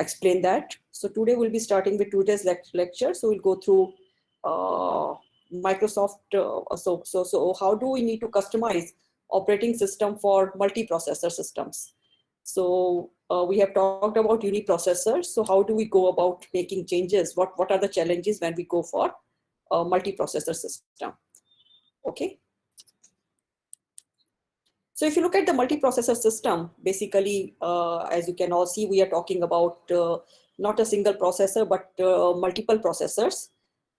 explain that. So today we'll be starting with today's lecture. So we'll go through Microsoft. So how do we need to customize operating system for multiprocessor systems? So we have talked about uniprocessors. So how do we go about making changes? What are the challenges when we go for a multiprocessor system? Okay. So if you look at the multiprocessor system, basically, as you can all see, we are talking about not a single processor, but multiple processors.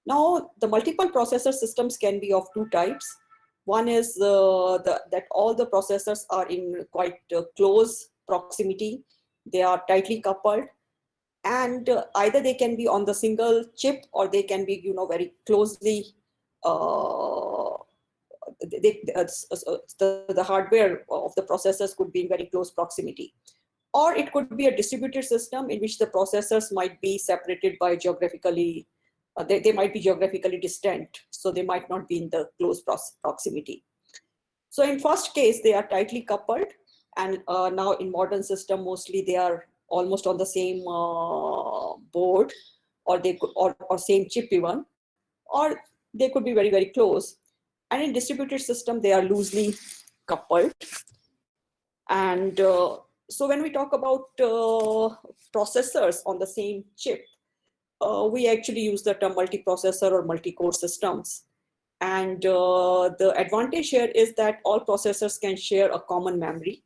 Now, the multiple processor systems can be of two types. One is that all the processors are in quite close proximity. They are tightly coupled, and either they can be on the single chip or they can be, very closely. The hardware of the processors could be in very close proximity. Or it could be a distributed system in which the processors might be separated by geographically, they might be geographically distant, so they might not be in the close proximity. So in first case, they are tightly coupled, and now in modern system, mostly they are almost on the same board, or they could, or same chip even, or they could be very, very close. And in distributed system, they are loosely coupled. And so when we talk about processors on the same chip, we actually use the term multiprocessor or multi-core systems. And the advantage here is that all processors can share a common memory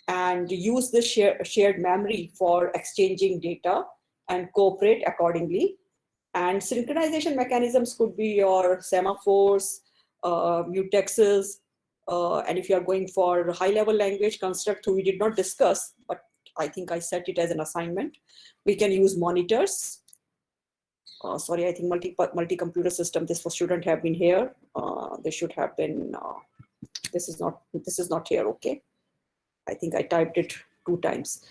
and use the shared memory for exchanging data and cooperate accordingly. And synchronization mechanisms could be your semaphores, mutexes, and if you are going for high-level language construct, who we did not discuss, but I think I set it as an assignment, we can use monitors. Sorry, I think multi-computer system, this shouldn't have been here. This should have been, this is not here, okay. I think I typed it 2 times.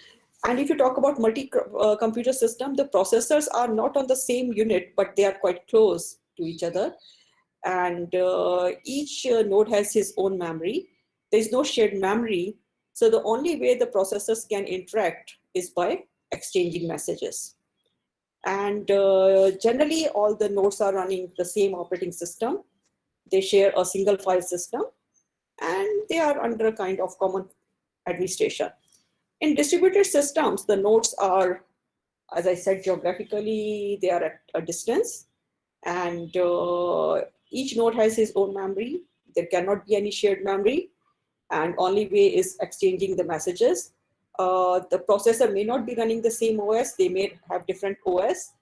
And if you talk about multi-computer system, the processors are not on the same unit, but they are quite close to each other. And each node has his own memory. There is no shared memory. So the only way the processors can interact is by exchanging messages. And generally, all the nodes are running the same operating system. They share a single file system, and they are under a kind of common administration. In distributed systems, the nodes are, as I said, geographically, they are at a distance, and each node has his own memory. There cannot be any shared memory, and only way is exchanging the messages. The processor may not be running the same OS. They may have different OS,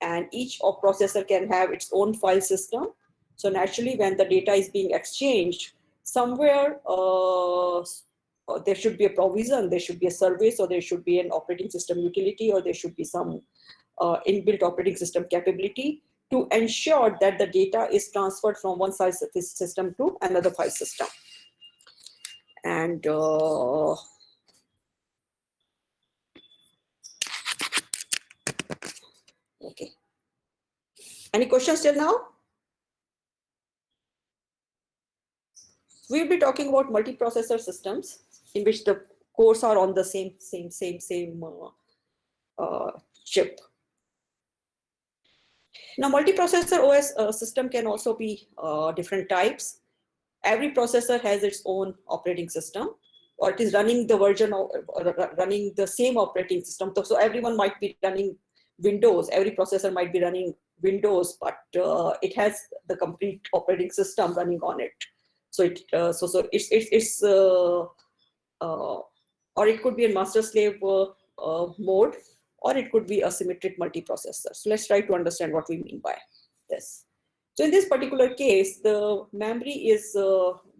and each processor can have its own file system. So naturally, when the data is being exchanged, somewhere there should be a provision, there should be a service, or there should be an operating system utility, or there should be some inbuilt operating system capability to ensure that the data is transferred from one file system to another file system. And okay. Any questions till now? We'll be talking about multiprocessor systems in which the cores are on the same chip. Now, multiprocessor OS system can also be different types. Every processor has its own operating system, or it is running the version of running the same operating system. So everyone might be running Windows. Every processor might be running Windows, but it has the complete operating system running on it. So it's or it could be a master slave mode, or it could be a symmetric multiprocessor. So let's try to understand what we mean by this. So in this particular case, the memory is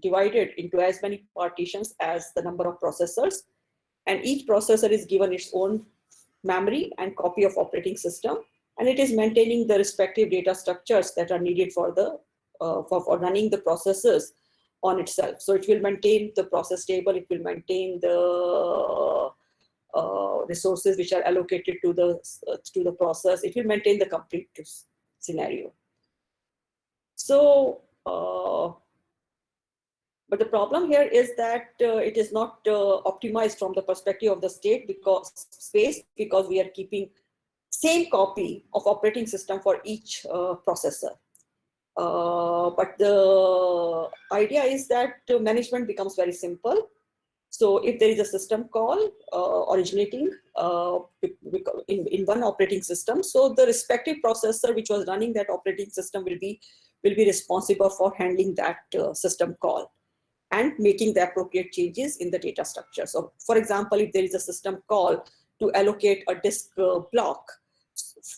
divided into as many partitions as the number of processors, and each processor is given its own memory and copy of operating system, and it is maintaining the respective data structures that are needed for the for running the processes on itself. So it will maintain the process table, it will maintain the resources which are allocated to the process, it will maintain the complete scenario. So But the problem here is that it is not optimized from the perspective of the state space, because we are keeping same copy of operating system for each processor. But the idea is that management becomes very simple. So if there is a system call originating in one operating system, so the respective processor which was running that operating system will be responsible for handling that system call and making the appropriate changes in the data structure. So for example, if there is a system call to allocate a disk block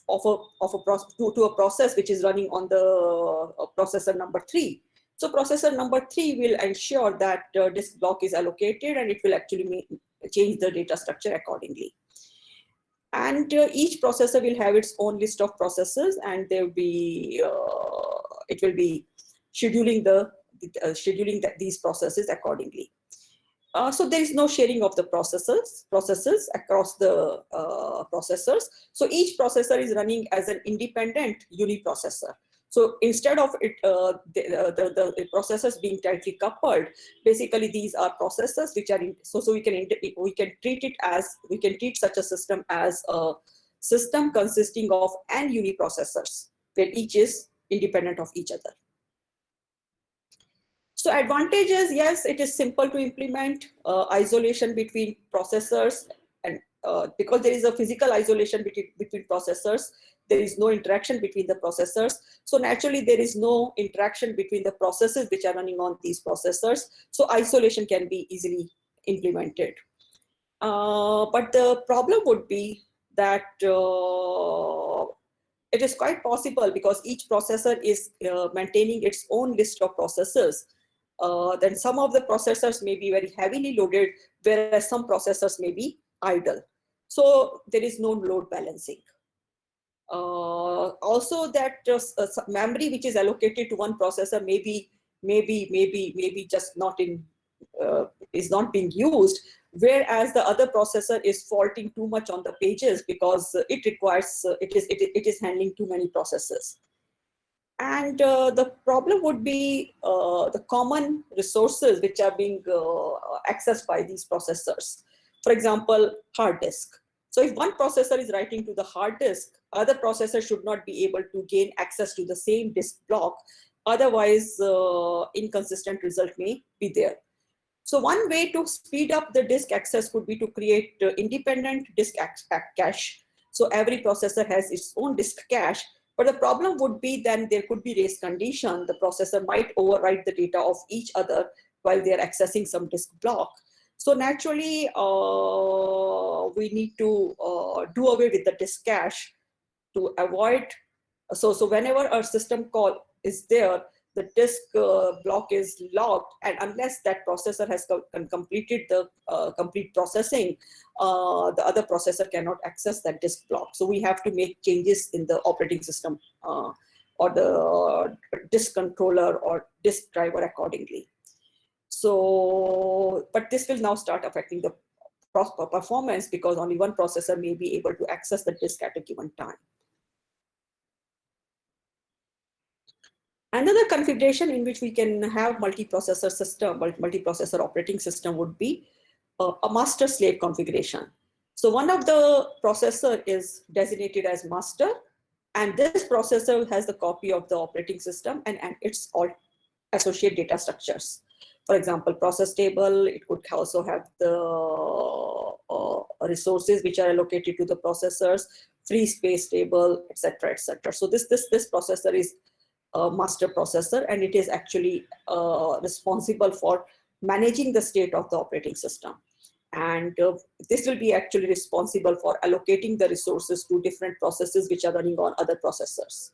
to a process which is running on the processor number 3. So processor number 3 will ensure that disk block is allocated, and it will actually change the data structure accordingly. And each processor will have its own list of processes, and there will be it will be scheduling these processes accordingly. So there is no sharing of the processes across the processors. So each processor is running as an independent uniprocessor. So instead of it, the processors being tightly coupled, basically these are processors which are so we can treat such a system as a system consisting of n uniprocessors, where each is independent of each other. So advantages, yes, it is simple to implement, isolation between processors, and because there is a physical isolation between processors, there is no interaction between the processors. So naturally, there is no interaction between the processes which are running on these processors. So isolation can be easily implemented. But the problem would be that it is quite possible, because each processor is maintaining its own list of processes. Then some of the processors may be very heavily loaded, whereas some processors may be idle. So there is no load balancing. Also, that memory which is allocated to one processor maybe just not is not being used, whereas the other processor is faulting too much on the pages because it requires it is handling too many processes. And the problem would be the common resources which are being accessed by these processors. For example, hard disk. So if one processor is writing to the hard disk, other processor should not be able to gain access to the same disk block. Otherwise, inconsistent result may be there. So one way to speed up the disk access could be to create independent disk cache. So every processor has its own disk cache. But the problem would be then there could be race condition. The processor might overwrite the data of each other while they're accessing some disk block. So naturally, we need to do away with the disk cache to avoid. So whenever a system call is there, the disk block is locked, and unless that processor has completed the complete processing, the other processor cannot access that disk block. So we have to make changes in the operating system or the disk controller or disk driver accordingly. So, but this will now start affecting the performance, because only one processor may be able to access the disk at a given time. Another configuration in which we can have multiprocessor system, multiprocessor operating system, would be a master-slave configuration. So one of the processor is designated as master, and this processor has the copy of the operating system and its all associated data structures. For example, process table. It could also have the resources which are allocated to the processors, free space table, etc., etc. So this processor is a master processor, and it is actually responsible for managing the state of the operating system. And this will be actually responsible for allocating the resources to different processes which are running on other processors.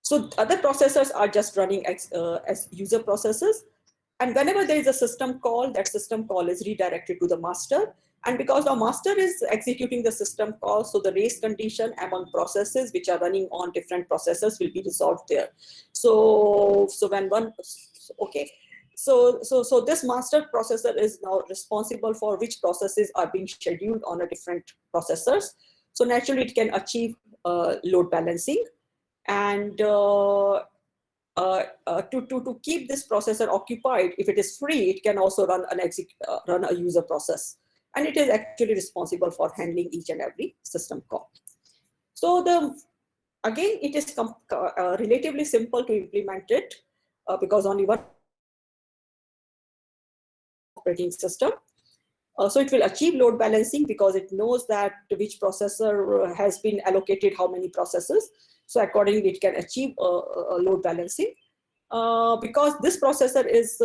So other processors are just running as user processes. And whenever there is a system call, that system call is redirected to the master. And because the master is executing the system call, so the race condition among processes which are running on different processors will be resolved there. So when one, okay. So this master processor is now responsible for which processes are being scheduled on a different processors. So naturally, it can achieve load balancing. And to keep this processor occupied, if it is free, it can also run a user process. And it is actually responsible for handling each and every system call. So again, it is relatively simple to implement it because only one operating system. So it will achieve load balancing because it knows that which processor has been allocated how many processes. So accordingly, it can achieve load balancing. Because this processor is,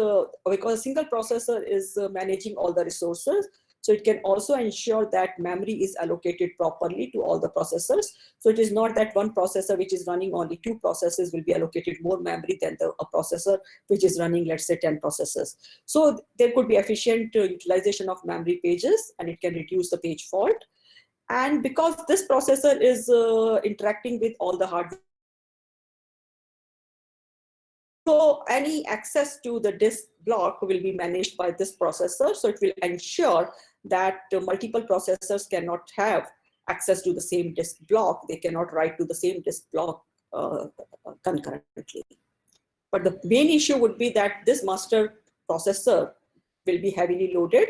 because a single processor is managing all the resources, so it can also ensure that memory is allocated properly to all the processors. So it is not that one processor which is running only 2 processes will be allocated more memory than a processor which is running, let's say, 10 processes. So there could be efficient utilization of memory pages, and it can reduce the page fault. And because this processor is interacting with all the hardware, so any access to the disk block will be managed by this processor. So it will ensure that multiple processors cannot have access to the same disk block. They cannot write to the same disk block concurrently. But the main issue would be that this master processor will be heavily loaded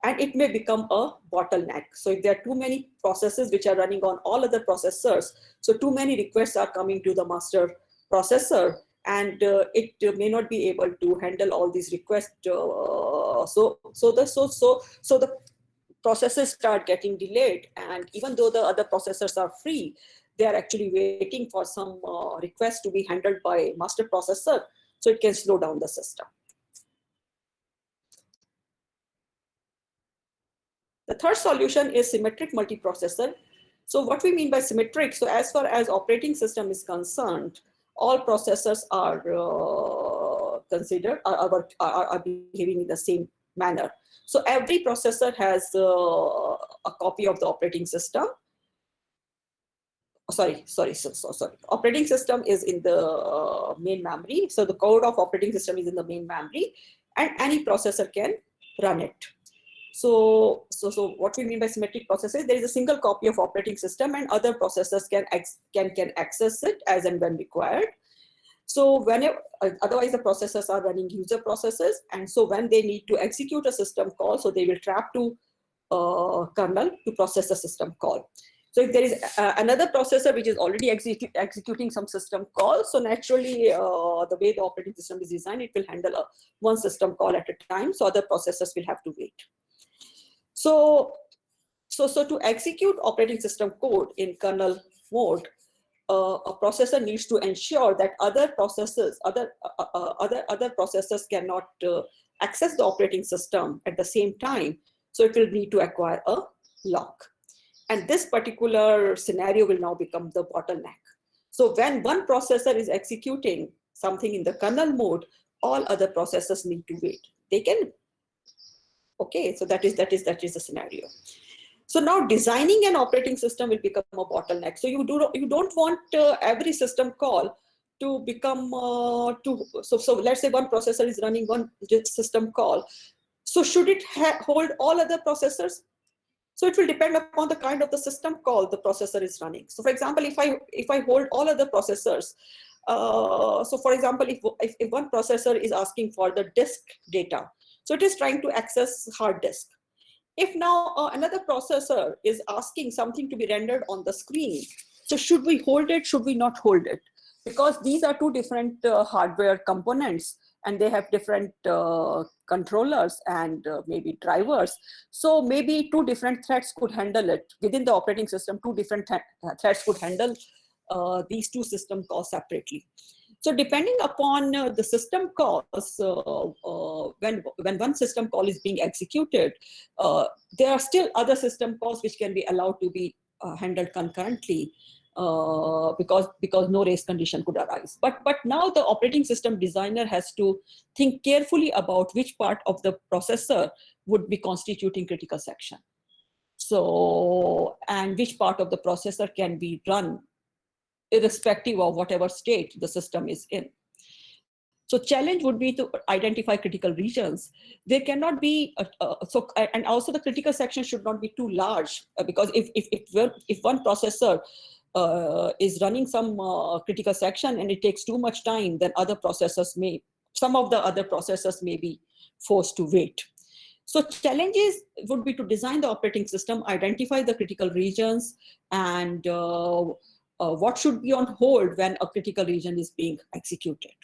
and it may become a bottleneck. So if there are too many processes which are running on all other processors, so too many requests are coming to the master processor, and it may not be able to handle all these requests. So the processes start getting delayed, and even though the other processors are free, they are actually waiting for some request to be handled by master processor, so it can slow down the system. The third solution is symmetric multiprocessor. So what we mean by symmetric, so as far as operating system is concerned, all processors are are behaving in the same manner. So every processor has a copy of the operating system. Sorry. Operating system is in the main memory. So the code of operating system is in the main memory, and any processor can run it. So what we mean by symmetric processors, there is a single copy of operating system, and other processors can access it as and when required. So whenever, otherwise the processors are running user processes, and so when they need to execute a system call, so they will trap to kernel to process the system call. So if there is another processor which is already executing some system call, so naturally the way the operating system is designed, it will handle one system call at a time, so other processors will have to wait. So to execute operating system code in kernel mode, a processor needs to ensure that other processors cannot access the operating system at the same time. So it will need to acquire a lock. And this particular scenario will now become the bottleneck. So when one processor is executing something in the kernel mode, all other processors need to wait. They can. Okay, so that is the scenario. So now designing an operating system will become a bottleneck. So you don't want every system call to become so let's say one processor is running one system call. So should it hold all other processors? So it will depend upon the kind of the system call the processor is running. So for example, if I hold all other processors, so for example, if one processor is asking for the disk data, so it is trying to access hard disk. If now another processor is asking something to be rendered on the screen, so should we hold it, should we not hold it? Because these are two different hardware components, and they have different controllers and maybe drivers. So maybe two different threads could handle it. Within the operating system, two different threads could handle these two system calls separately. So depending upon the system calls, when one system call is being executed, there are still other system calls which can be allowed to be handled concurrently because no race condition could arise. But now the operating system designer has to think carefully about which part of the processor would be constituting critical section. So, and which part of the processor can be run irrespective of whatever state the system is in. So challenge would be to identify critical regions. There cannot be, and also the critical section should not be too large because if one processor is running some critical section and it takes too much time, then some of the other processors may be forced to wait. So challenges would be to design the operating system, identify the critical regions, and what should be on hold when a critical region is being executed.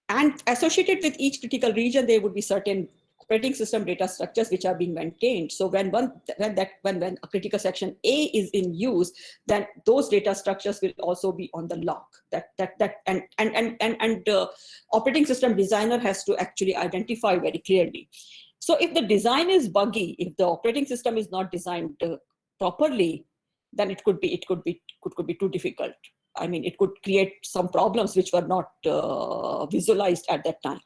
And associated with each critical region, there would be certain operating system data structures which are being maintained. So when a critical section A is in use, then those data structures will also be on the log. Operating system designer has to actually identify very clearly. So if the design is buggy, if the operating system is not designed properly, then it could be too difficult. I mean, it could create some problems which were not visualized at that time.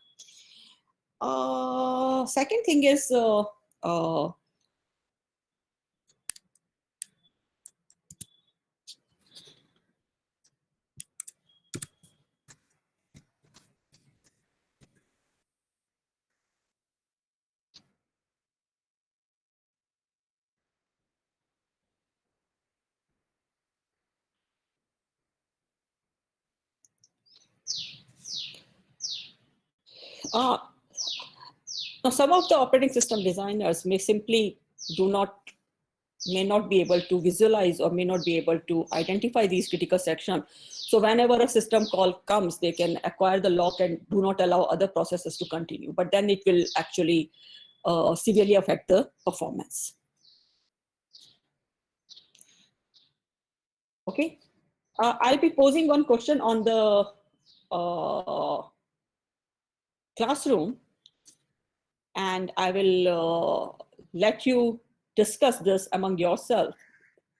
Second thing is now some of the operating system designers may not be able to visualize or may not be able to identify these critical sections. So whenever a system call comes, they can acquire the lock and do not allow other processes to continue. But then it will actually severely affect the performance. Okay, I'll be posing one question on the classroom, and I will let you discuss this among yourself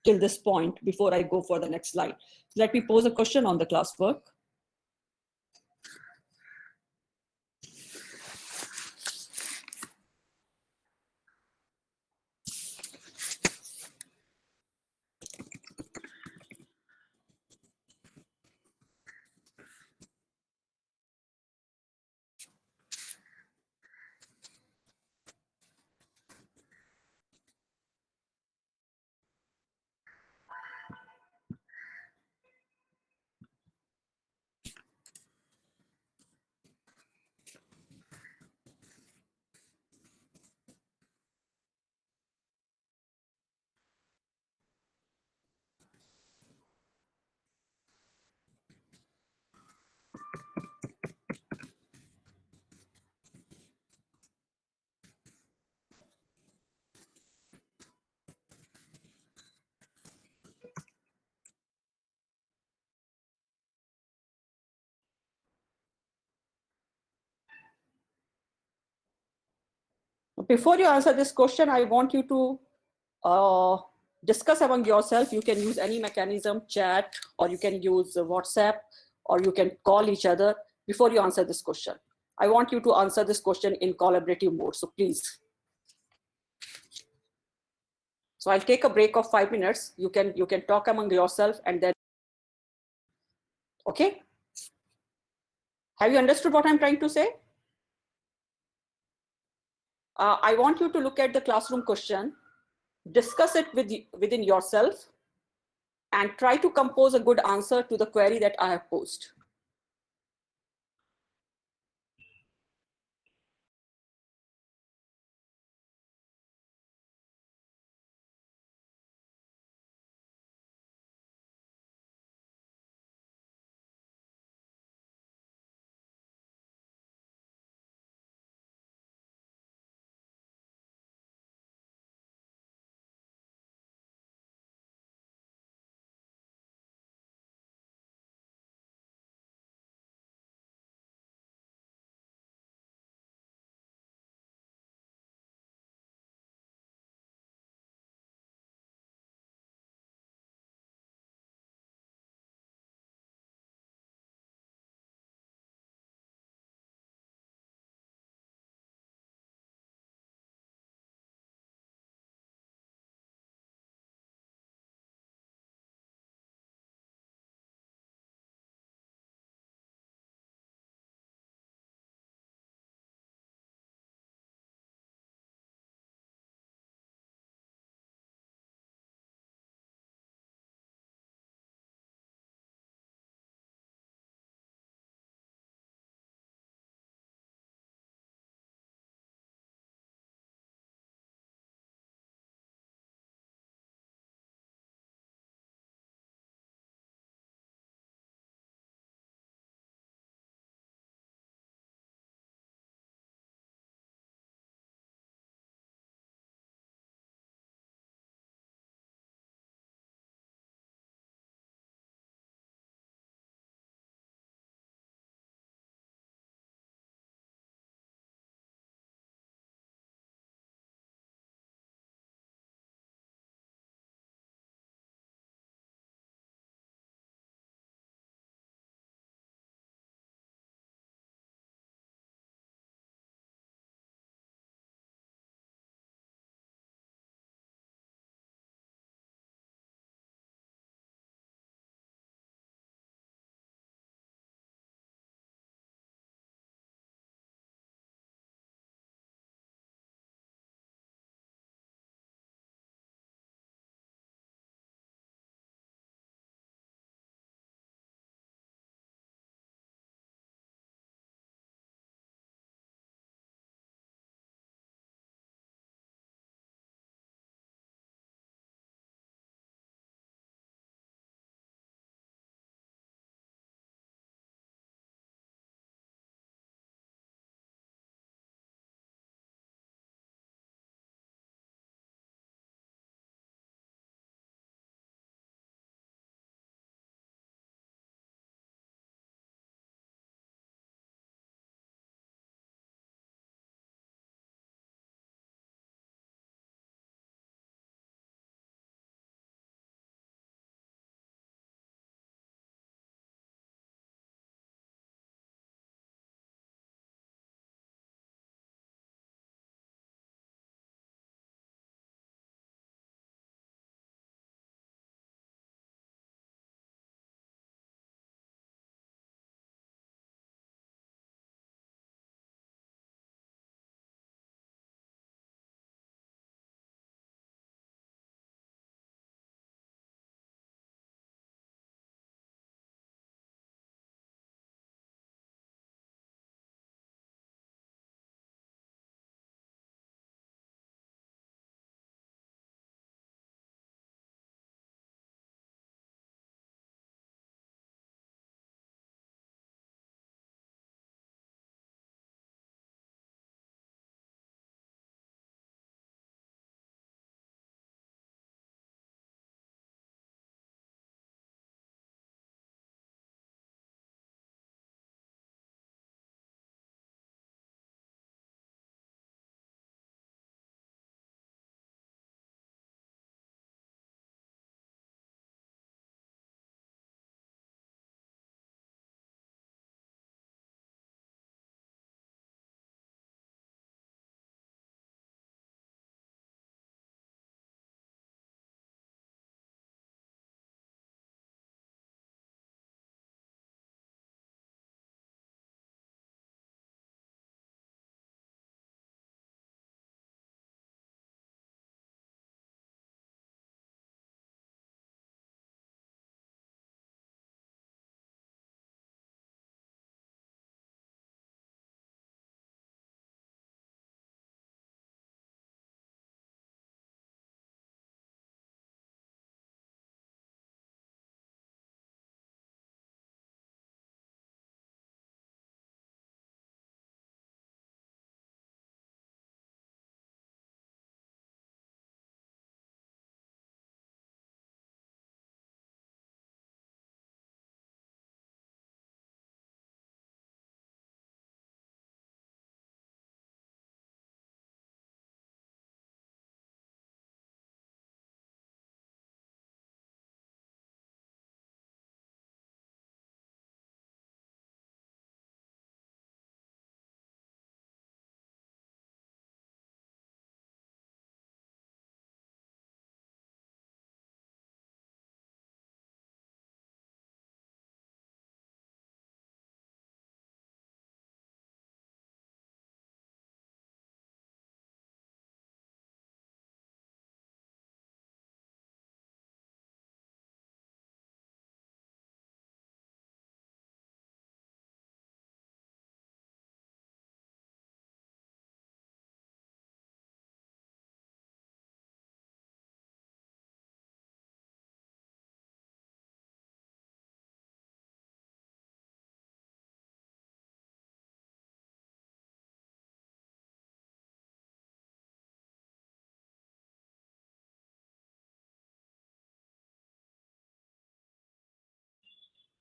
till this point before I go for the next slide. Let me pose a question on the classwork. Before you answer this question, I want you to discuss among yourself. You can use any mechanism, chat, or you can use WhatsApp, or you can call each other before you answer this question. I want you to answer this question in collaborative mode, so please. So I'll take a break of 5 minutes. You can talk among yourself and then, okay? Have you understood what I'm trying to say? I want you to look at the classroom question, discuss it within yourself, and try to compose a good answer to the query that I have posed.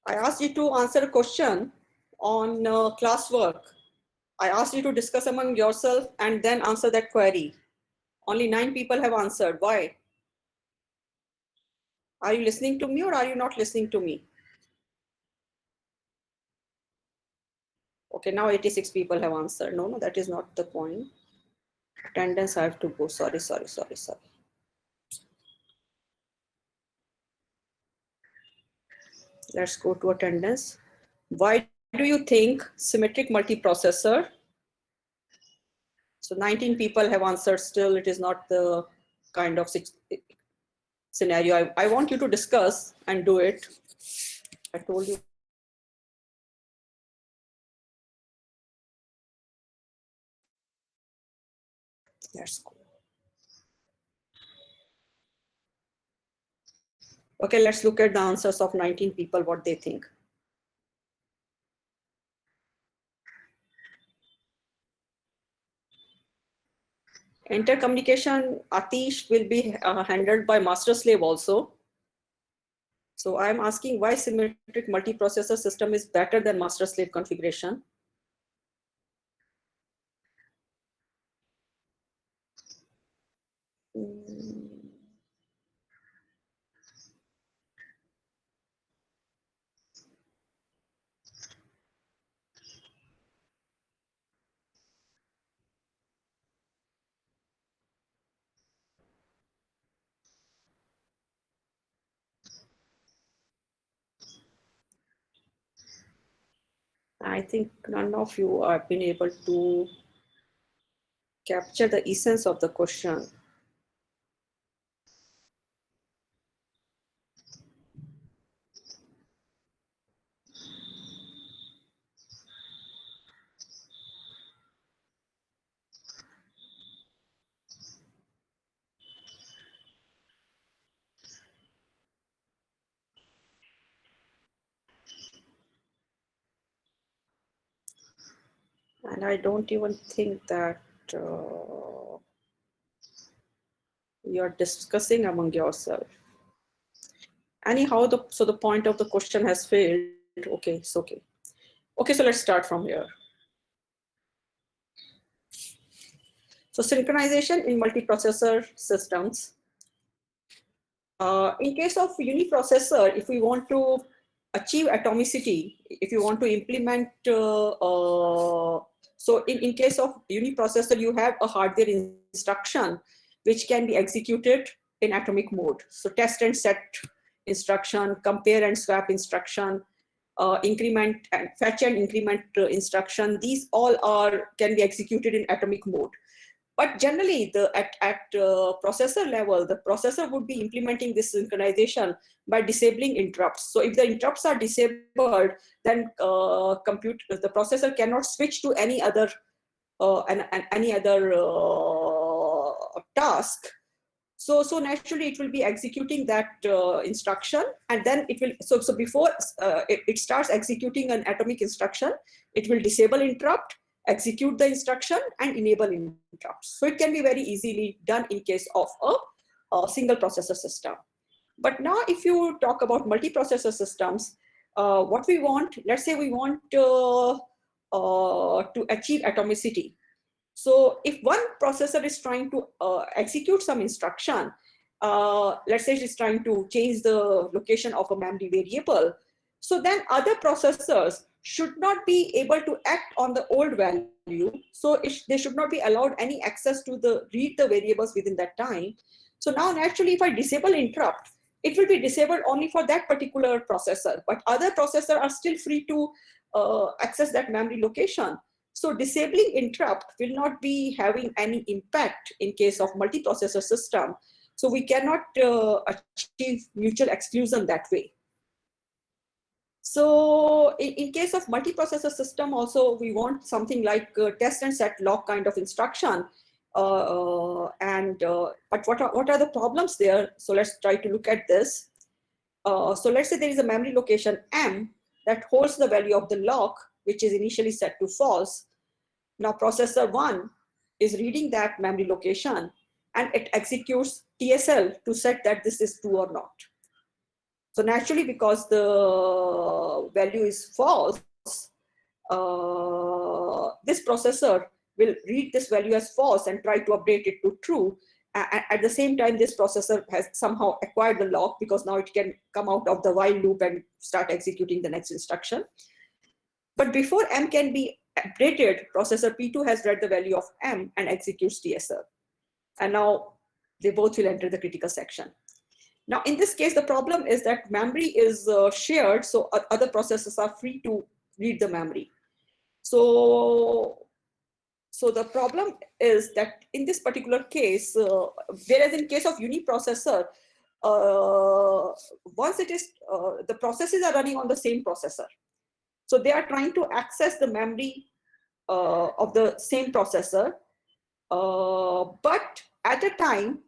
I asked you to answer a question on classwork. I asked you to discuss among yourself and then answer that query. Only 9 people have answered. Why? Are you listening to me or are you not listening to me? Okay, now 86 people have answered. No, no, that is not the point. Attendance, I have to go. Sorry. Let's go to attendance. Why do you think symmetric multiprocessor? So 19 people have answered still. It is not the kind of scenario. I want you to discuss and do it. I told you. Let's go. Okay, let's look at the answers of 19 people, what they think. Intercommunication, Atish, will be handled by master slave also. So I'm asking why symmetric multiprocessor system is better than master slave configuration. I think none of you have been able to capture the essence of the question. And I don't even think that you're discussing among yourself. Anyhow, so the point of the question has failed. Okay, it's okay. Okay, so let's start from here. So synchronization in multiprocessor systems. In case of uniprocessor, if we want to achieve atomicity, if you want to implement, so in case of uniprocessor, you have a hardware instruction which can be executed in atomic mode. So test and set instruction, compare and swap instruction, increment and fetch and increment instruction. These all can be executed in atomic mode. But generally, at processor level, the processor would be implementing this synchronization by disabling interrupts. So if the interrupts are disabled, then the processor cannot switch to any other task. So naturally, it will be executing that instruction, and then it will. So before it starts executing an atomic instruction, it will disable interrupt, execute the instruction, and enable interrupts. So it can be very easily done in case of a single processor system. But now, if you talk about multiprocessor systems, what we want, let's say we want to achieve atomicity. So if one processor is trying to execute some instruction, let's say it is trying to change the location of a memory variable, so then other processors should not be able to act on the old value. So they should not be allowed any access to read the variables within that time. So now naturally, if I disable interrupt, it will be disabled only for that particular processor, but other processors are still free to access that memory location. So disabling interrupt will not be having any impact in case of multiprocessor system. So we cannot achieve mutual exclusion that way. So in case of multiprocessor system also, we want something like test and set lock kind of instruction. But what are the problems there? So let's try to look at this. So let's say there is a memory location M that holds the value of the lock, which is initially set to false. Now processor 1 is reading that memory location and it executes TSL to set that this is true or not. So naturally, because the value is false, this processor will read this value as false and try to update it to true. At the same time, this processor has somehow acquired the lock, because now it can come out of the while loop and start executing the next instruction. But before M can be updated, processor P2 has read the value of M and executes TSL. And now they both will enter the critical section. Now, in this case, the problem is that memory is shared, so other processors are free to read the memory. So the problem is that in this particular case, whereas in case of uniprocessor, once it is, the processes are running on the same processor. So they are trying to access the memory of the same processor, but at a time,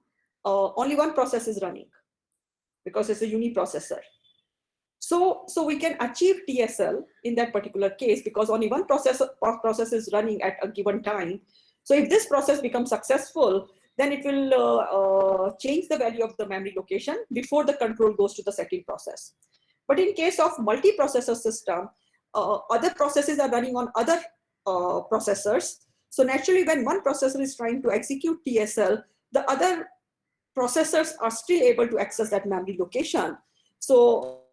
only one process is running, because it's a uniprocessor. So we can achieve TSL in that particular case, because only one process is running at a given time. So if this process becomes successful, then it will change the value of the memory location before the control goes to the second process. But in case of multiprocessor system, other processes are running on other processors. So naturally, when one processor is trying to execute TSL, the other processors are still able to access that memory location. So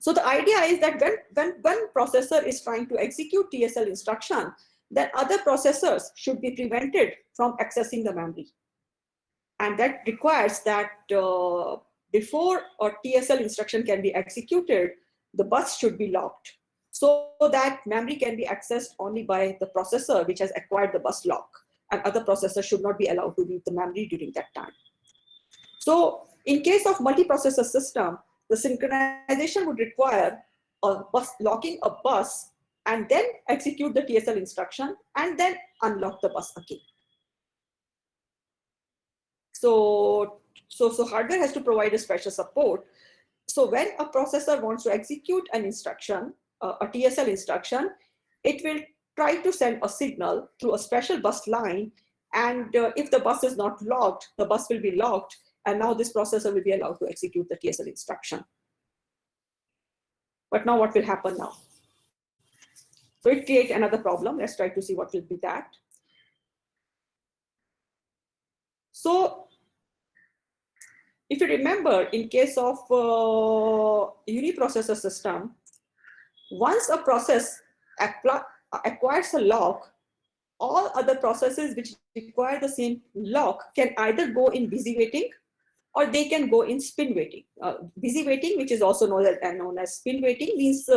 the idea is that when one processor is trying to execute TSL instruction, then other processors should be prevented from accessing the memory. And that requires that before a TSL instruction can be executed, the bus should be locked, so that memory can be accessed only by the processor which has acquired the bus lock, and other processors should not be allowed to read the memory during that time. So in case of multiprocessor system, the synchronization would require a bus locking a bus and then execute the TSL instruction and then unlock the bus again. So hardware has to provide a special support. So when a processor wants to execute an instruction, a TSL instruction, it will try to send a signal through a special bus line. And if the bus is not locked, the bus will be locked. And now this processor will be allowed to execute the TSL instruction. But now what will happen now? So it creates another problem. Let's try to see what will be that. So if you remember, in case of uniprocessor system, once a process acquires a lock, all other processes which require the same lock can either go in busy waiting or they can go in spin waiting. Busy waiting, which is also known as spin waiting, means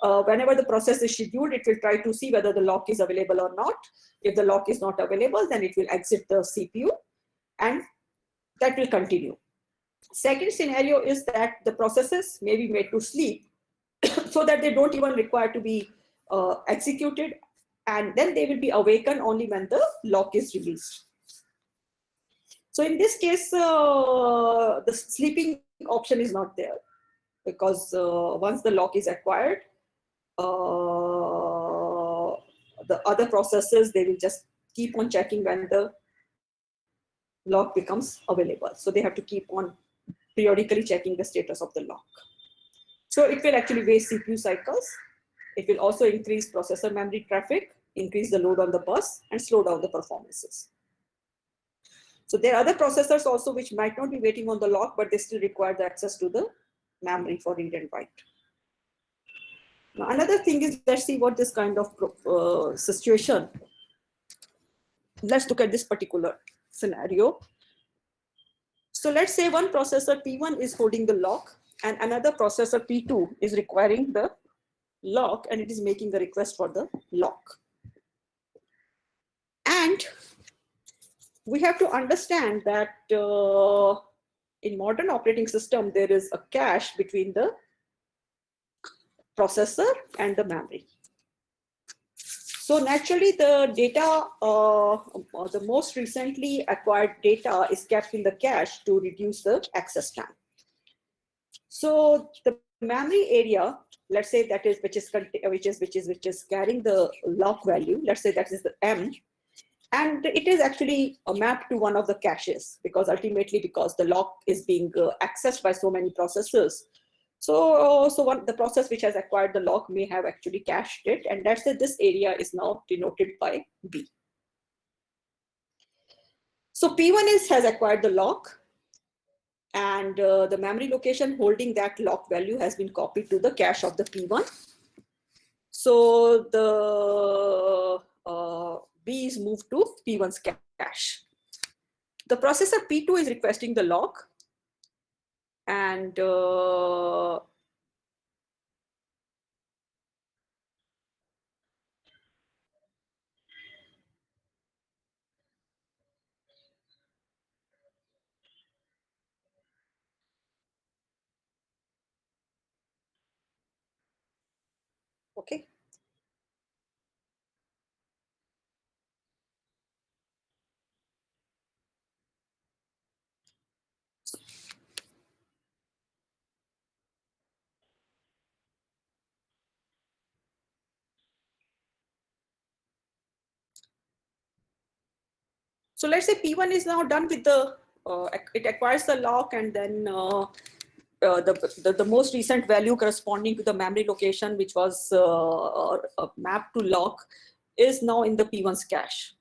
whenever the process is scheduled, it will try to see whether the lock is available or not. If the lock is not available, then it will exit the CPU, and that will continue. Second scenario is that the processes may be made to sleep so that they don't even require to be executed, and then they will be awakened only when the lock is released. So in this case, the sleeping option is not there, because once the lock is acquired, the other processes, they will just keep on checking when the lock becomes available. So they have to keep on periodically checking the status of the lock. So it will actually waste CPU cycles. It will also increase processor memory traffic, increase the load on the bus, and slow down the performances. So there are other processors also which might not be waiting on the lock, but they still require the access to the memory for read and write. Now, another thing is, let's see what this kind of situation. Let's look at this particular scenario. So let's say one processor P1 is holding the lock and another processor P2 is requiring the lock, and it is making the request for the lock. And we have to understand that in modern operating system, there is a cache between the processor and the memory. So naturally, the data, the most recently acquired data is kept in the cache to reduce the access time. So the memory area, let's say that is which is carrying the lock value. Let's say that is the M. And it is actually mapped to one of the caches, because ultimately, because the lock is being accessed by so many processors. So the process which has acquired the lock may have actually cached it, and that's it. This area is now denoted by B. So P1 has acquired the lock, and the memory location holding that lock value has been copied to the cache of the P1. So the B is moved to P1's cache. The processor P2 is requesting the lock, and okay. So let's say P1 is now done with the, it acquires the lock, and then the most recent value corresponding to the memory location, which was mapped to lock, is now in the P1's cache.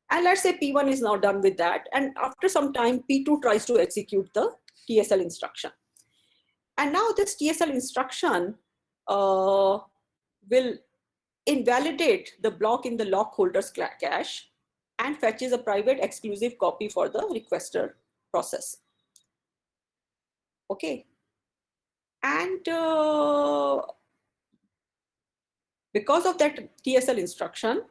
And let's say P1 is now done with that. And after some time, P2 tries to execute the TSL instruction. And now this TSL instruction will invalidate the block in the lock holder's cache and fetches a private exclusive copy for the requester process. Okay. And because of that TSL instruction,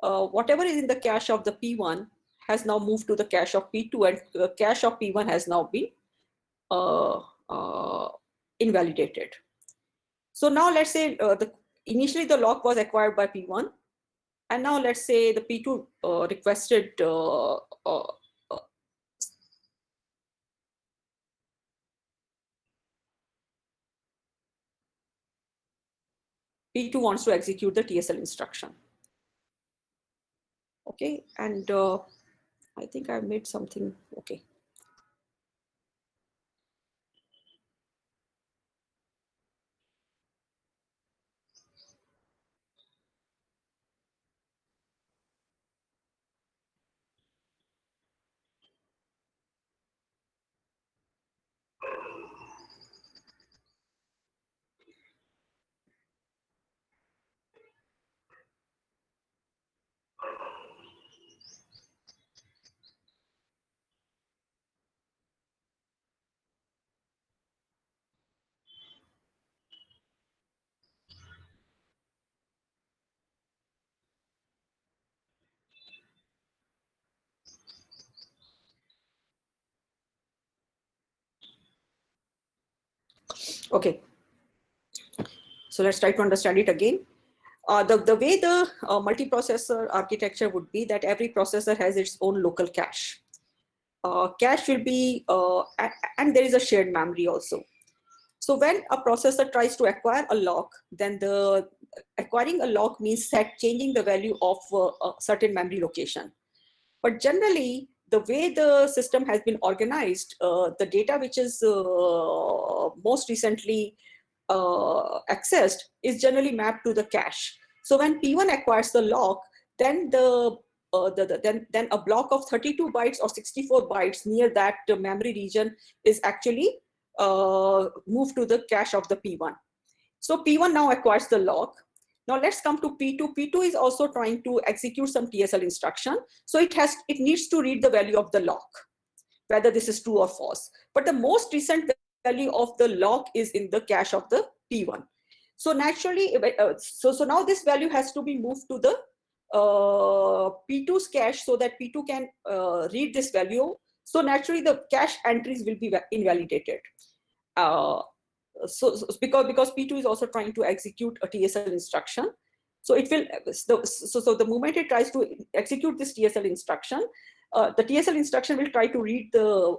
whatever is in the cache of the P1 has now moved to the cache of P2, and the cache of P1 has now been invalidated. So now let's say initially the lock was acquired by P1, and now let's say the P2 requested P2 wants to execute the TSL instruction. Okay, and I think I made something. Okay. Okay. So let's try to understand it again. The way the multiprocessor architecture would be that every processor has its own local cache. Cache will be, and there is a shared memory also. So when a processor tries to acquire a lock, then the acquiring a lock means changing the value of a certain memory location. But generally, the way the system has been organized, the data which is most recently accessed is generally mapped to the cache. So when P1 acquires the lock, then then a block of 32 bytes or 64 bytes near that memory region is actually moved to the cache of the P1. So P1 now acquires the lock. Now let's come to P2. P2 is also trying to execute some TSL instruction. So it needs to read the value of the lock, whether this is true or false. But the most recent value of the lock is in the cache of the P1. So naturally, so now this value has to be moved to the P2's cache so that P2 can read this value. So naturally, the cache entries will be invalidated. So because P2 is also trying to execute a TSL instruction, so it will so the moment it tries to execute this TSL instruction, the TSL instruction will try to read the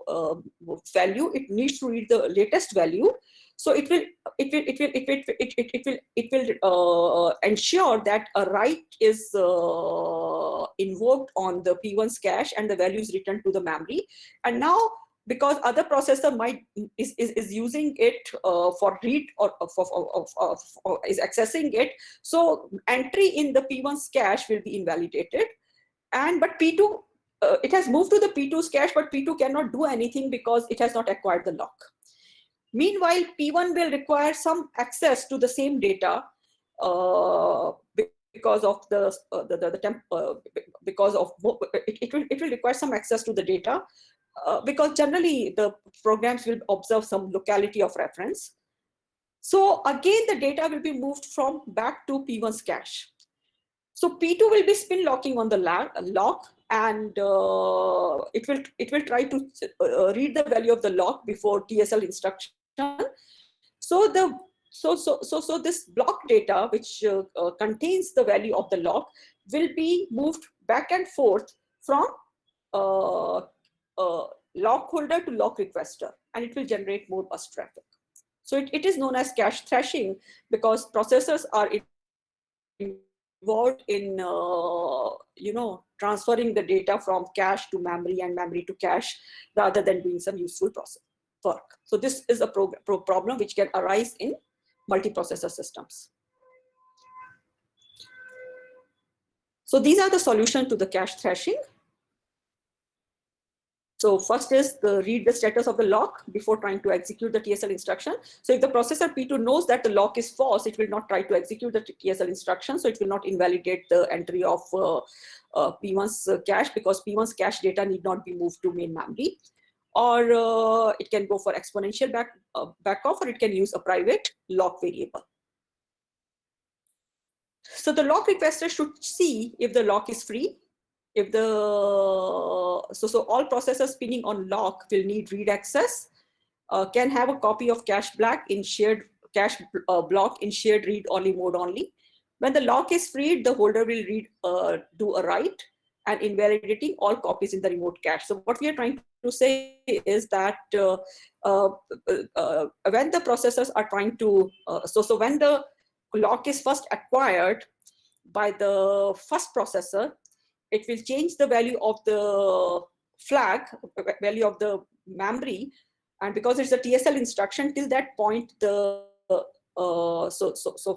value. It needs to read the latest value. So it will ensure that a write is invoked on the P1's cache and the value is returned to the memory. And now, because other processor is using it for read or is accessing it, so entry in the P1's cache will be invalidated. But P2, it has moved to the P2's cache, but P2 cannot do anything because it has not acquired the lock. Meanwhile, P1 will require some access to the same data because of it will require some access to the data because generally the programs will observe some locality of reference. So again, the data will be moved from back to P1's cache. So P2 will be spin locking on the lock, and it will try to read the value of the lock before TSL instruction. So this block data, which contains the value of the lock, will be moved back and forth from lock holder to lock requester, and it will generate more bus traffic. So it is known as cache thrashing because processors are involved in transferring the data from cache to memory and memory to cache rather than doing some useful process work. So this is a problem which can arise in multiprocessor systems. So these are the solutions to the cache thrashing. So first is read the status of the lock before trying to execute the TSL instruction. So if the processor P2 knows that the lock is false, it will not try to execute the TSL instruction. So it will not invalidate the entry of P1's cache because P1's cache data need not be moved to main memory. Or it can go for exponential backoff, or it can use a private lock variable. So the lock requester should see if the lock is free. If so all processors spinning on lock will need read access, can have a copy of cache block in shared read only mode only. When the lock is freed, the holder will do a write and invalidating all copies in the remote cache. So what we are trying to say is that when the processors are trying to, so when the lock is first acquired by the first processor, it will change the value of the flag, value of the memory, and because it's a TSL instruction, till that point, so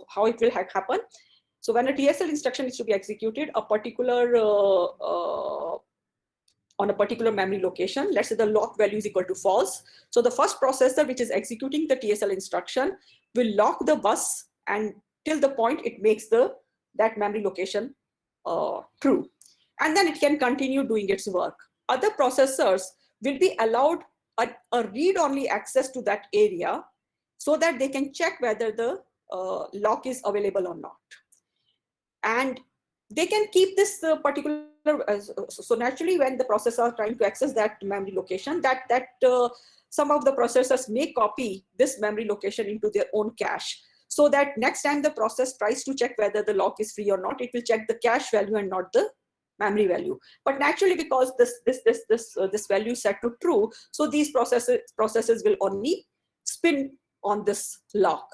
how it will happen? So when a TSL instruction is to be executed, a particular on a particular memory location, let's say the lock value is equal to false. So the first processor which is executing the TSL instruction will lock the bus and till the point it makes that memory location true. And then it can continue doing its work. Other processors will be allowed a read-only access to that area so that they can check whether the lock is available or not. And they can keep this particular, so naturally when the processors are trying to access that memory location, some of the processors may copy this memory location into their own cache, so that next time the process tries to check whether the lock is free or not, it will check the cache value and not the memory value. But naturally, because this value is set to true, so these processes will only spin on this lock.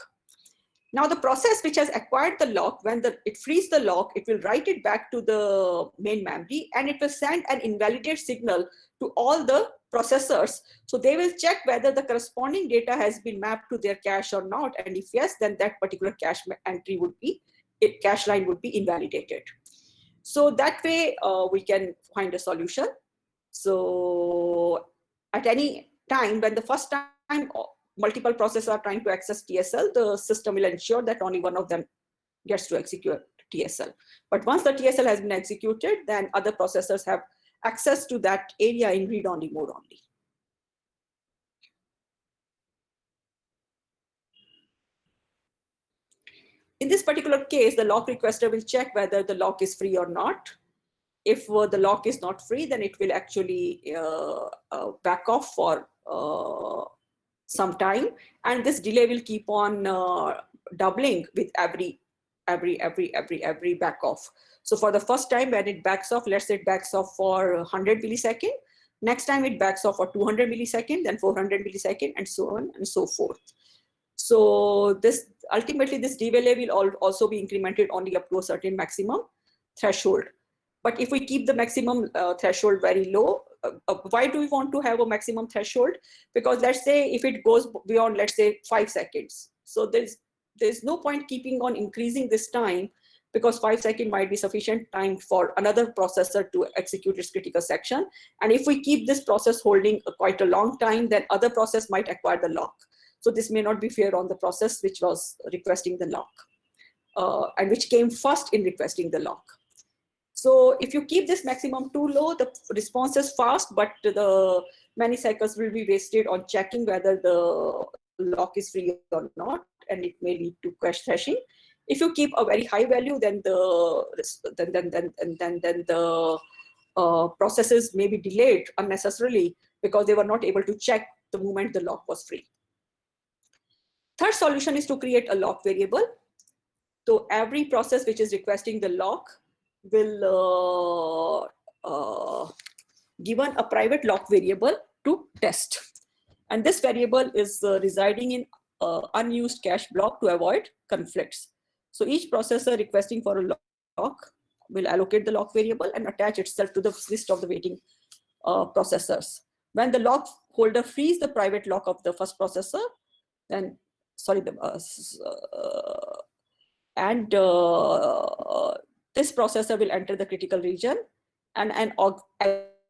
Now the process which has acquired the lock, when it frees the lock, it will write it back to the main memory and it will send an invalidate signal to all the processors. So they will check whether the corresponding data has been mapped to their cache or not. And if yes, then that particular cache entry cache line would be invalidated. So that way we can find a solution. So at any time, when the first time multiple processors are trying to access TSL, the system will ensure that only one of them gets to execute TSL. But once the TSL has been executed, then other processors have access to that area in read-only mode only. In this particular case, the lock requester will check whether the lock is free or not. If the lock is not free, then it will actually back off for some time, and this delay will keep on doubling with every back off. So for the first time when it backs off, let's say it backs off for 100 millisecond. Next time it backs off for 200 millisecond, then 400 millisecond, and so on and so forth. So this ultimately this delay will also be incremented only up to a certain maximum threshold. But if we keep the maximum threshold very low, why do we want to have a maximum threshold? Because let's say if it goes beyond, let's say 5 seconds. So there's no point keeping on increasing this time, because 5 seconds might be sufficient time for another processor to execute its critical section. And if we keep this process holding quite a long time, then other process might acquire the lock. So this may not be fair on the process which was requesting the lock and which came first in requesting the lock. So if you keep this maximum too low, the response is fast, but the many cycles will be wasted on checking whether the lock is free or not, and it may lead to cache thrashing. If you keep a very high value, then the processes may be delayed unnecessarily because they were not able to check the moment the lock was free. Third solution is to create a lock variable. So every process which is requesting the lock will given a private lock variable to test. And this variable is residing in unused cache block to avoid conflicts. So each processor requesting for a lock will allocate the lock variable and attach itself to the list of the waiting processors. When the lock holder frees the private lock of the first processor, then this processor will enter the critical region, and an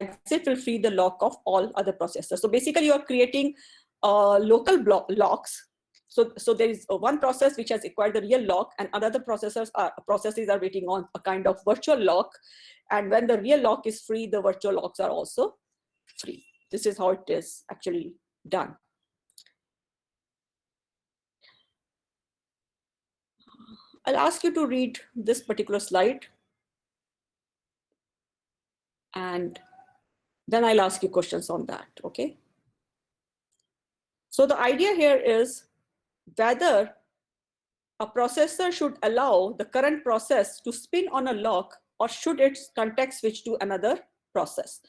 exit will free the lock of all other processors. So basically, you are creating local locks. So there is one process which has acquired the real lock, and another processes are waiting on a kind of virtual lock. And when the real lock is free, the virtual locks are also free. This is how it is actually done. I'll ask you to read this particular slide, and then I'll ask you questions on that, okay? So the idea here is whether a processor should allow the current process to spin on a lock, or should it context switch to another process.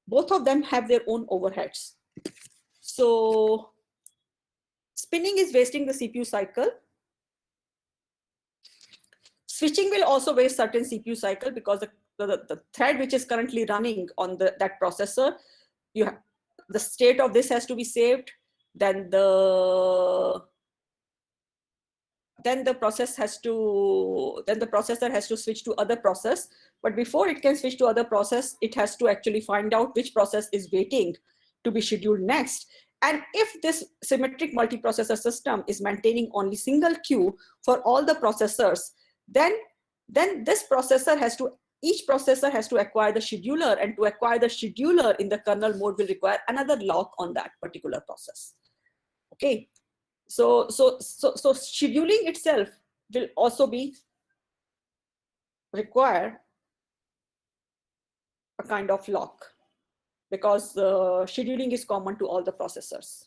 Both of them have their own overheads. So spinning is wasting the CPU cycle. Switching will also waste certain CPU cycle, because the thread which is currently running on that processor, the state of this has to be saved. Then the processor has to switch to other process. But before it can switch to other process, it has to actually find out which process is waiting to be scheduled next. And if this symmetric multiprocessor system is maintaining only single queue for all the processors, then each processor has to acquire the scheduler, and to acquire the scheduler in the kernel mode will require another lock on that particular process. Okay, so scheduling itself will also require a kind of lock, because scheduling is common to all the processors.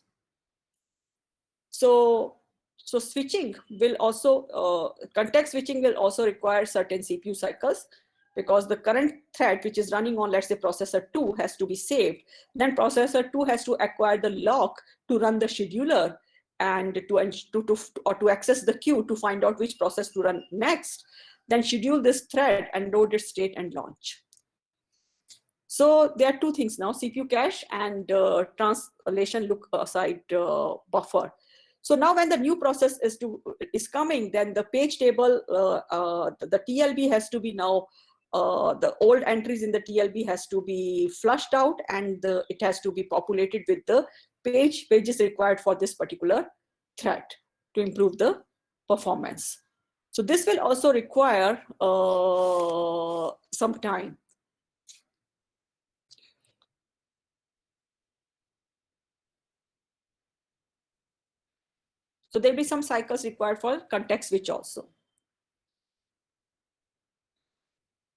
So switching will also, context switching will also require certain CPU cycles, because the current thread which is running on, let's say, processor 2 has to be saved. Then processor 2 has to acquire the lock to run the scheduler, and to access the queue to find out which process to run next. Then schedule this thread and load its state and launch. So there are two things now: CPU cache and translation look-aside buffer. So now when the new process is coming, then the page table, the TLB has to be now, the old entries in the TLB has to be flushed out, and it has to be populated with the pages required for this particular thread to improve the performance. So this will also require some time. So there'll be some cycles required for context switch also.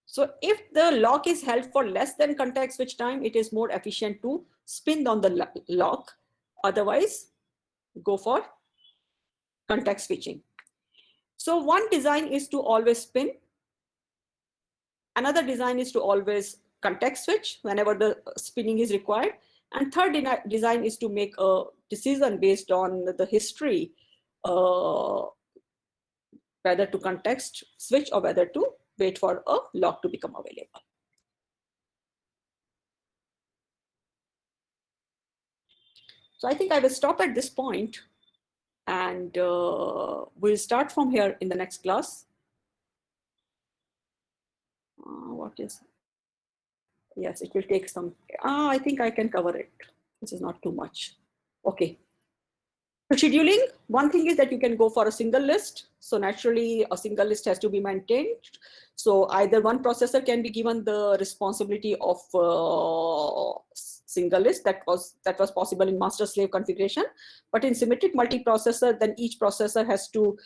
So if the lock is held for less than context switch time, it is more efficient to spin on the lock. Otherwise, go for context switching. So one design is to always spin. Another design is to always context switch whenever the spinning is required. And third design is to make a decision based on the history whether to context switch or whether to wait for a lock to become available. So I think I will stop at this point, and we'll start from here in the next class. What is? Yes, it will take some. I think I can cover it. This is not too much. Okay. For scheduling, one thing is that you can go for a single list. So naturally, a single list has to be maintained. So either one processor can be given the responsibility of single list. That was possible in master-slave configuration. But in symmetric multiprocessor, then each processor has to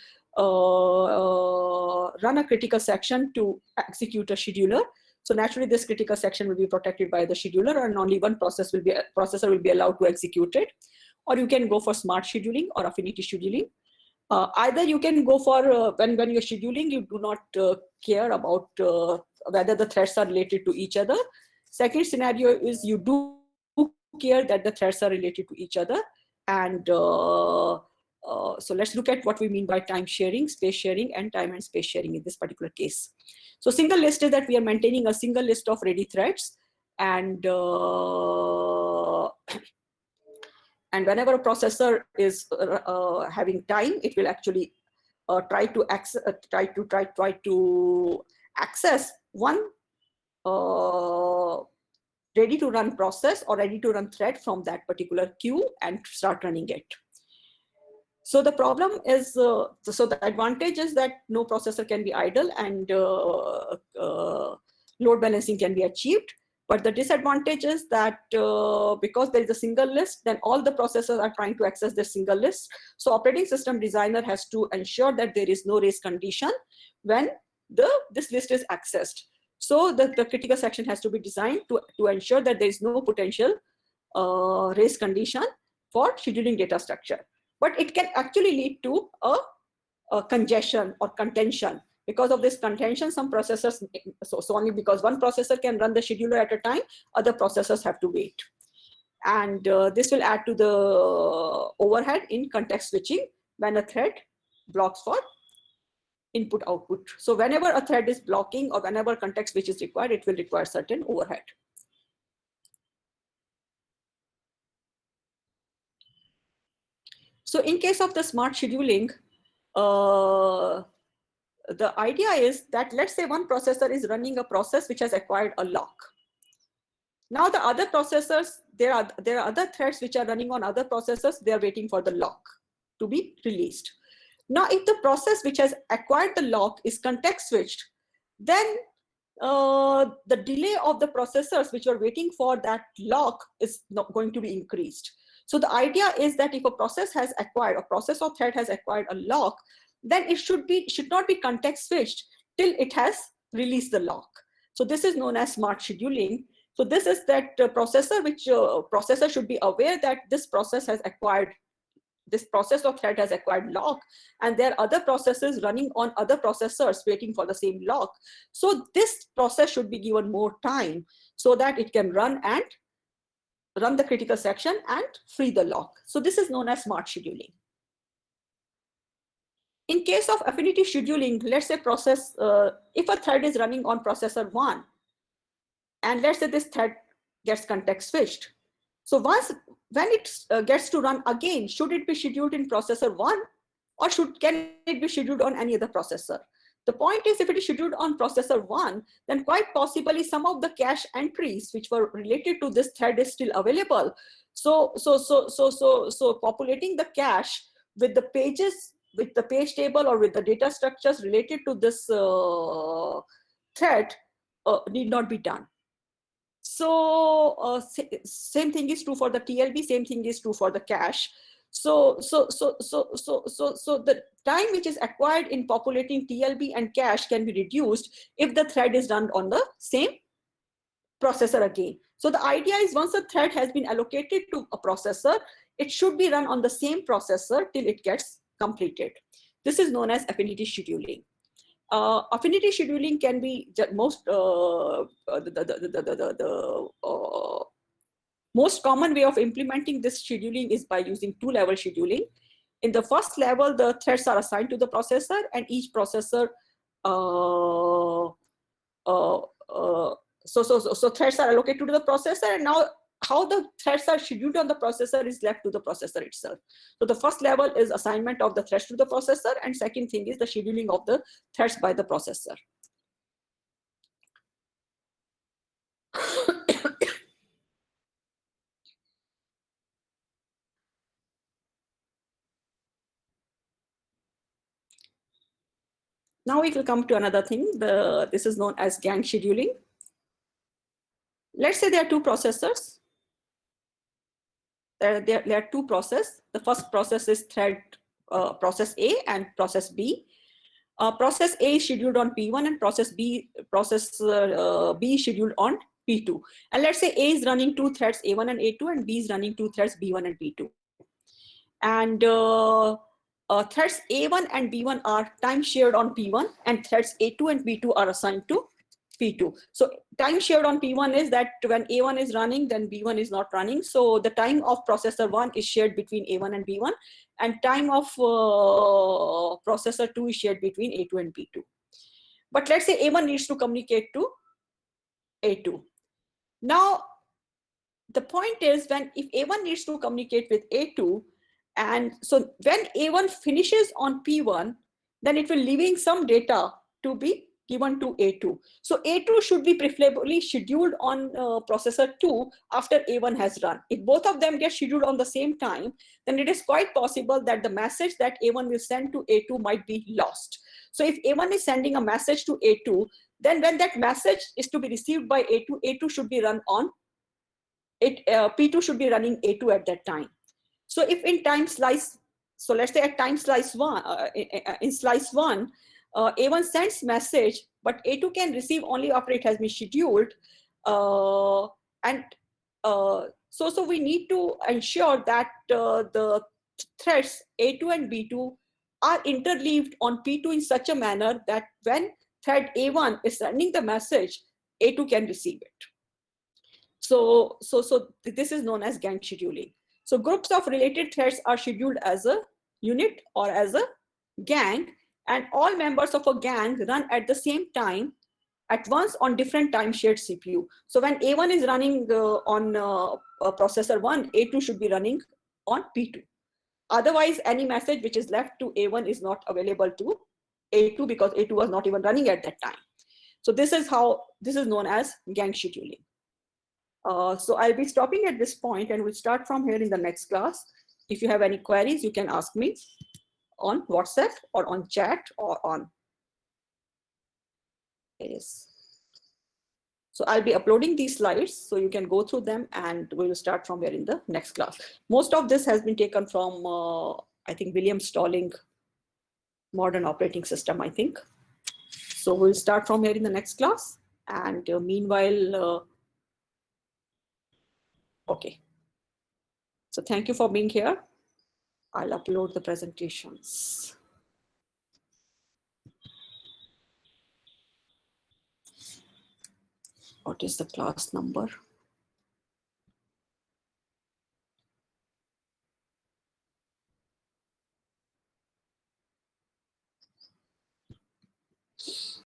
run a critical section to execute a scheduler. So naturally, this critical section will be protected by the scheduler, and only one processor will be allowed to execute it. Or you can go for smart scheduling or affinity scheduling. Either you can go for when you're scheduling, you do not care about whether the threads are related to each other. Second scenario is you do care that the threads are related to each other. And so let's look at what we mean by time sharing, space sharing, and time and space sharing in this particular case. So single list is that we are maintaining a single list of ready threads, and whenever a processor is having time, it will actually try to access one ready to run process or ready to run thread from that particular queue and start running it. So the problem is, so the advantage is that no processor can be idle, and load balancing can be achieved. But the disadvantage is that because there is a single list, then all the processors are trying to access this single list. So operating system designer has to ensure that there is no race condition when this list is accessed. So the critical section has to be designed to ensure that there is no potential race condition for scheduling data structure. But it can actually lead to a congestion or contention. Because of this contention, some processors, so only because one processor can run the scheduler at a time, other processors have to wait. And this will add to the overhead in context switching when a thread blocks for input output. So whenever a thread is blocking or whenever context switch is required, it will require certain overhead. So in case of the smart scheduling, the idea is that, let's say one processor is running a process which has acquired a lock. Now the other processors, there are other threads which are running on other processors. They are waiting for the lock to be released. Now, if the process which has acquired the lock is context switched, then the delay of the processors which are waiting for that lock is not going to be increased. So the idea is that if a process has acquired, a process or thread has acquired a lock, then it should not be context switched till it has released the lock. So this is known as smart scheduling. So this is that processor should be aware that this process or thread has acquired lock, and there are other processes running on other processors waiting for the same lock. So this process should be given more time so that it can run the critical section and free the lock. So this is known as smart scheduling. In case of affinity scheduling, let's say if a thread is running on processor 1, and let's say this thread gets context switched. So when it gets to run again, should it be scheduled in processor 1, or can it be scheduled on any other processor? The point is, if it is scheduled on processor 1, then quite possibly some of the cache entries which were related to this thread is still available. So populating the cache with the pages, with the page table or with the data structures related to this thread need not be done. So same thing is true for the TLB, same thing is true for the cache. So the time which is acquired in populating TLB and cache can be reduced if the thread is run on the same processor again. So the idea is, once a thread has been allocated to a processor, it should be run on the same processor till it gets completed. This is known as affinity scheduling. Affinity scheduling can be most common way of implementing this scheduling is by using two-level scheduling, in the first level, the threads are assigned to the processor, and each processor, so threads are allocated to the processor, and now how the threads are scheduled on the processor is left to the processor itself. So the first level is assignment of the threads to the processor, and second thing is the scheduling of the threads by the processor. Now we will come to another thing. This is known as gang scheduling. Let's say there are two processors. There are two processes. The first process is thread process A and process B. Process A is scheduled on P1 and process B is scheduled on P2. And let's say A is running two threads A1 and A2, and B is running two threads B1 and B2. And threads A1 and B1 are time shared on P1, and threads A2 and B2 are assigned to P2. So time shared on P1 is that when A1 is running, then B1 is not running. So the time of processor 1 is shared between A1 and B1, and time of processor 2 is shared between A2 and B2. But let's say A1 needs to communicate to A2. Now, the point is, if A1 needs to communicate with A2, and so when A1 finishes on P1, then it will leaving some data to be given to A2. So A2 should be preferably scheduled on processor 2 after A1 has run. If both of them get scheduled on the same time, then it is quite possible that the message that A1 will send to A2 might be lost. So if A1 is sending a message to A2, then when that message is to be received by A2, A2 should be run on P2 should be running A2 at that time. So if in time slice, so let's say at time slice 1, in slice 1, A1 sends message, but A2 can receive only after it has been scheduled. So we need to ensure that the threads A2 and B2 are interleaved on P2 in such a manner that when thread A1 is sending the message, A2 can receive it. So this is known as gang scheduling. So groups of related threads are scheduled as a unit or as a gang, and all members of a gang run at the same time at once on different time shared CPU. So when A1 is running on processor 1, A2 should be running on P2. Otherwise, any message which is left to A1 is not available to A2 because A2 was not even running at that time. So this is known as gang scheduling. So I'll be stopping at this point, and we'll start from here in the next class. If you have any queries, you can ask me on WhatsApp or on chat or on. Yes. So I'll be uploading these slides so you can go through them, and we will start from here in the next class. Most of this has been taken from, I think, William Stalling, Modern Operating System, I think. So we'll start from here in the next class. And meanwhile, okay. So thank you for being here. I'll upload the presentations. What is the class number?